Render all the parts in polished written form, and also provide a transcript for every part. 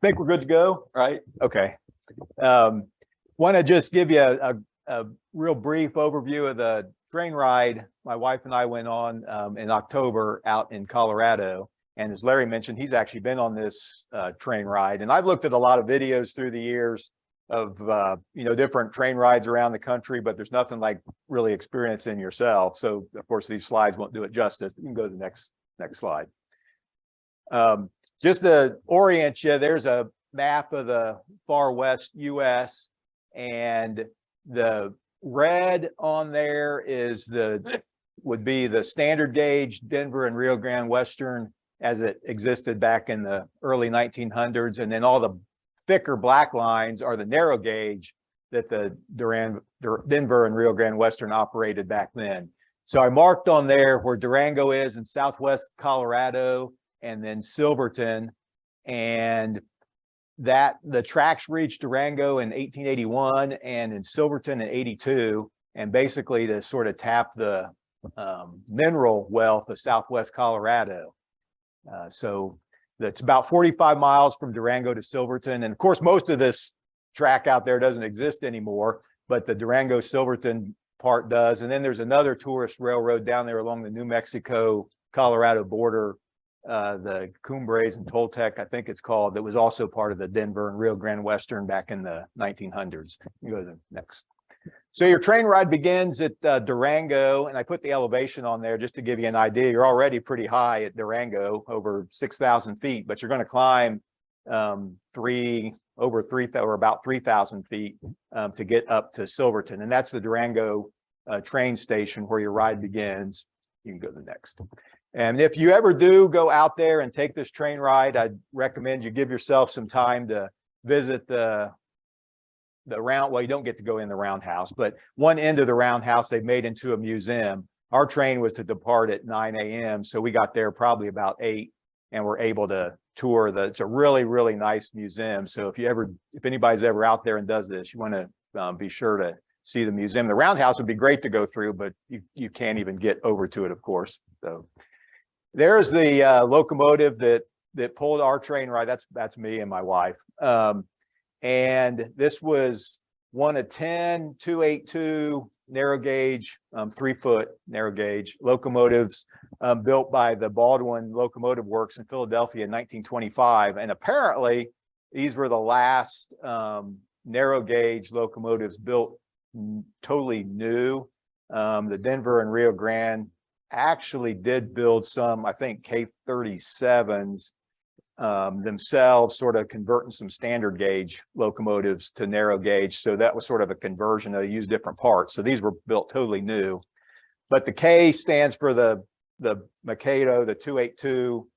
think we're good to go, right? Okay. Want to just give you a real brief overview of the train ride my wife and I went on in October out in Colorado. And as Larry mentioned, he's actually been on this train ride. And I've looked at a lot of videos through the years of, different train rides around the country, but there's nothing like really experiencing yourself. So of course, these slides won't do it justice. You can go to the next slide. Just to orient you, there's a map of the far west US, and the red on there would be the standard gauge Denver and Rio Grande Western as it existed back in the early 1900s. And then all the thicker black lines are the narrow gauge that the Denver and Rio Grande Western operated back then. So I marked on there where Durango is in southwest Colorado, and then Silverton, and that the tracks reached Durango in 1881 and in Silverton in 82, and basically to sort of tap the mineral wealth of southwest Colorado. So that's about 45 miles from Durango to Silverton. And of course, most of this track out there doesn't exist anymore, but the Durango Silverton part does. And then there's another tourist railroad down there along the New Mexico Colorado border, the Cumbres and Toltec, I think it's called, that was also part of the Denver and Rio Grande Western back in the 1900s. You go to the next. So your train ride begins at Durango, and I put the elevation on there just to give you an idea. You're already pretty high at Durango, over 6,000 feet, but you're going to climb about 3,000 feet to get up to Silverton, and that's the Durango train station where your ride begins. You can go to the next. And if you ever do go out there and take this train ride, I'd recommend you give yourself some time to visit the well, you don't get to go in the roundhouse, but one end of the roundhouse they've made into a museum. Our train was to depart at 9 a.m. So we got there probably about 8 and were able to tour it's a really, really nice museum. So if anybody's ever out there and does this, you want to be sure to see the museum. The roundhouse would be great to go through, but you can't even get over to it, of course. So there's the locomotive that pulled our train ride. That's me and my wife. And this was one of 10 282 narrow gauge, 3-foot narrow gauge locomotives built by the Baldwin Locomotive Works in Philadelphia in 1925. And apparently these were the last narrow gauge locomotives built totally new. The Denver and Rio Grande actually did build some, I think, K37s themselves, sort of converting some standard gauge locomotives to narrow gauge. So that was sort of a conversion. They used different parts. So these were built totally new. But the K stands for the Mikado, the 282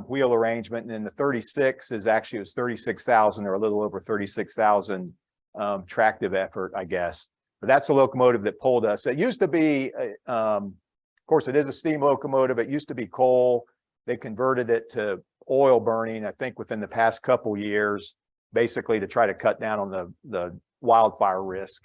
wheel arrangement. And then the 36 is actually, it was 36,000 or a little over 36,000 tractive effort, I guess. But that's the locomotive that pulled us. It used to be, of course, it is a steam locomotive. It used to be coal. They converted it to oil burning, I think, within the past couple years, basically to try to cut down on the wildfire risk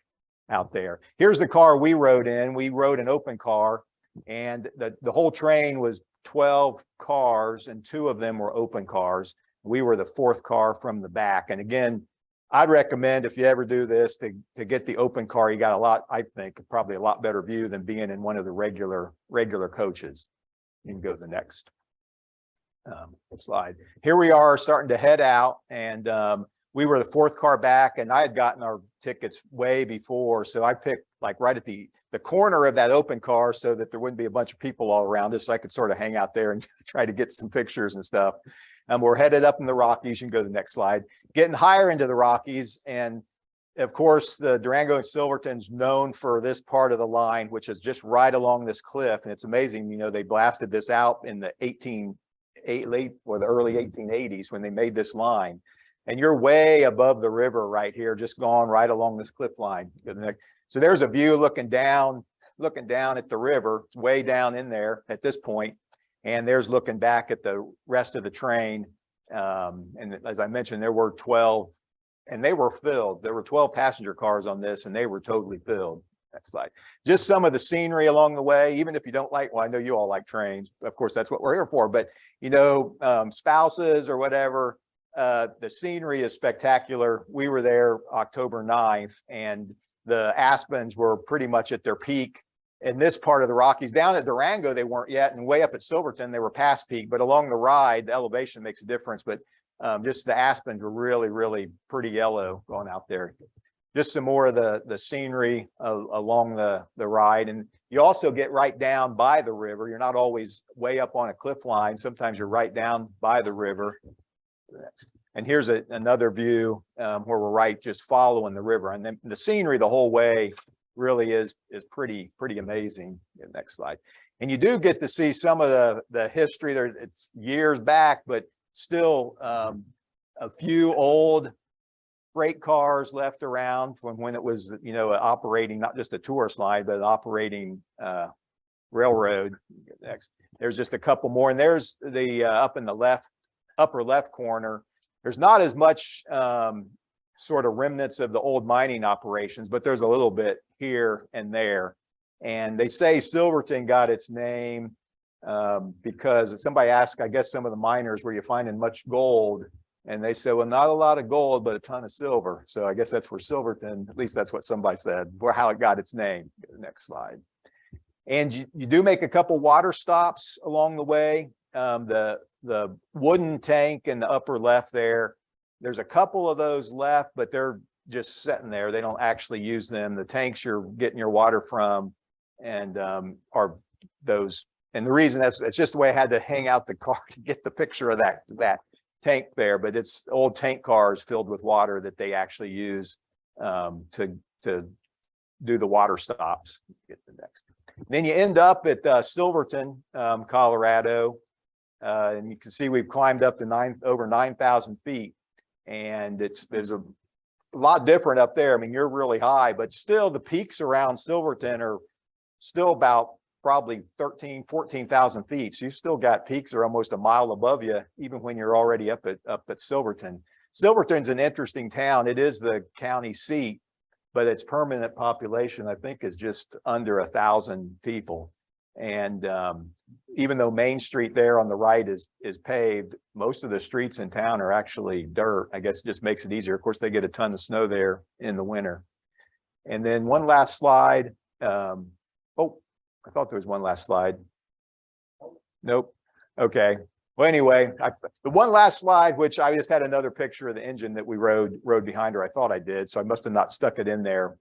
out there. Here's the car we rode in. We rode an open car, and the whole train was 12 cars, and 2 of them were open cars. We were the 4th car from the back. And again, I'd recommend, if you ever do this, to get the open car. You got I think, probably a lot better view than being in one of the regular coaches. You can go to the next slide. Here we are starting to head out, and we were the 4th car back, and I had gotten our tickets way before. So I picked like right at the corner of that open car so that there wouldn't be a bunch of people all around us. So I could sort of hang out there and try to get some pictures and stuff. And we're headed up in the Rockies. You can go to the next slide. Getting higher into the Rockies. And of course, the Durango and Silverton's known for this part of the line, which is just right along this cliff. And it's amazing, they blasted this out in the the early 1880s when they made this line. And you're way above the river right here, just gone right along this cliff line. So there's a view looking down at the river. It's way down in there at this point. And there's looking back at the rest of the train. And as I mentioned, there were 12, and they were filled. There were 12 passenger cars on this, and they were totally filled. Next slide. Just some of the scenery along the way, even if you don't like, well, I know you all like trains. Of course, that's what we're here for. But, spouses or whatever, the scenery is spectacular. We were there October 9th, and the aspens were pretty much at their peak in this part of the Rockies. Down at Durango, they weren't yet, and way up at Silverton, they were past peak. But along the ride, the elevation makes a difference. But just the aspens were really, really pretty yellow going out there. Just some more of the scenery along the ride. And you also get right down by the river. You're not always way up on a cliff line. Sometimes you're right down by the river. And here's another view where we're right just following the river. And then the scenery the whole way really is pretty amazing. Next slide. And you do get to see some of the history there. It's years back, but still a few old freight cars left around from when it was, you know, operating, not just a tourist line, but an operating railroad. Next, there's just a couple more, and there's the up in the upper left corner. There's not as much sort of remnants of the old mining operations, but there's a little bit here and there. And they say Silverton got its name because somebody asked, I guess, some of the miners, were you finding much gold? And they said, well, not a lot of gold, but a ton of silver. So I guess that's where Silverton, at least that's what somebody said, or how it got its name. Next slide. And you do make a couple water stops along the way. The wooden tank in the upper left there, there's a couple of those left, but they're just sitting there. They don't actually use them. The tanks you're getting your water from and are those. And the reason it's just the way I had to hang out the car to get the picture of that tank there, but it's old tank cars filled with water that they actually use to do the water stops. Get the next. Then you end up at Silverton, Colorado, and you can see we've climbed up to over 9,000 feet, and there's a lot different up there. I mean, you're really high, but still the peaks around Silverton are still about probably 14,000 feet. So you've still got peaks that are almost a mile above you, even when you're already up at Silverton. Silverton's an interesting town. It is the county seat, but its permanent population, I think, is just under 1,000 people. And even though Main Street there on the right is paved, most of the streets in town are actually dirt. I guess it just makes it easier. Of course, they get a ton of snow there in the winter. And then one last slide. Oh, I thought there was one last slide. Nope. Okay. Well, anyway, the one last slide, which I just had another picture of the engine that we rode behind her. I thought I did, so I must have not stuck it in there.